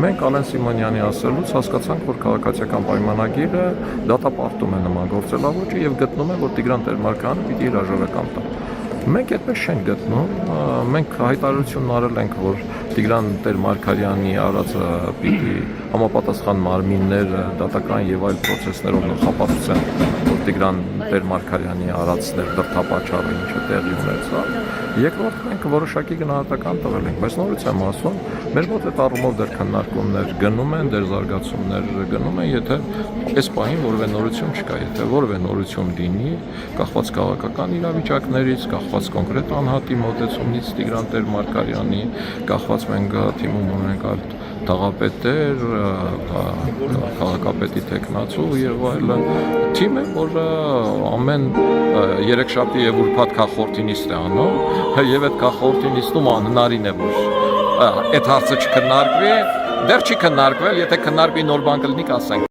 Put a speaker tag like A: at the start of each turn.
A: Մենք Ալեն Սիմանյանի ասելուց հասկացանք, որ քաղաքացիական պայմանագիրը դատապարտում է նման գործելավոճը եւ գտնում է, որ Տիգրան Տեր-Մարգարյանը պիտի իր հաջողական տա։ Մենք այդպես չենք գտնում, մենք հայտարարություն արել ենք, որ Տիգրան Տեր-Մարգարյանի արածը պիտի համապատասխան մարմիններ դատական եւ այլ process-ներով նախապատվեն, որ Տիգրան Տեր-Մարգարյանի արածներ դրդապատճառը ինչը տեղի ունեցավ։ Երկրորդ մենք որոշակի գնահատական տվել ենք, բայց նորից եմ ասում, մեր մոտ այդ առումով դեռ քննարկումներ գնում են, դեռ զարգացումներ գնում են, եթե այս պահին որևէ նորություն չկա, եթե որևէ նորություն լինի, կախված քաղաքական իրավիճակներից, կախված կոնկրետ անհատի մոտեցումից Տիգրան Տեր-Մարգարյանի, կախված մենք թիմում ունենք այլ տաղապետեր, քաղաքապետի տեխնացու եւ այլն, թիմ է, որ ամեն երեքշաբթի եւ ուրբաթ քաղաքորդի նիստ է անում, եւ այդ քաղաքորդի նիստում անհնարին է, որ այդ հարցը չքննարկվի, դեռ չի քննարկվել, եթե քննարկվի նոր բան կլինի, կասենք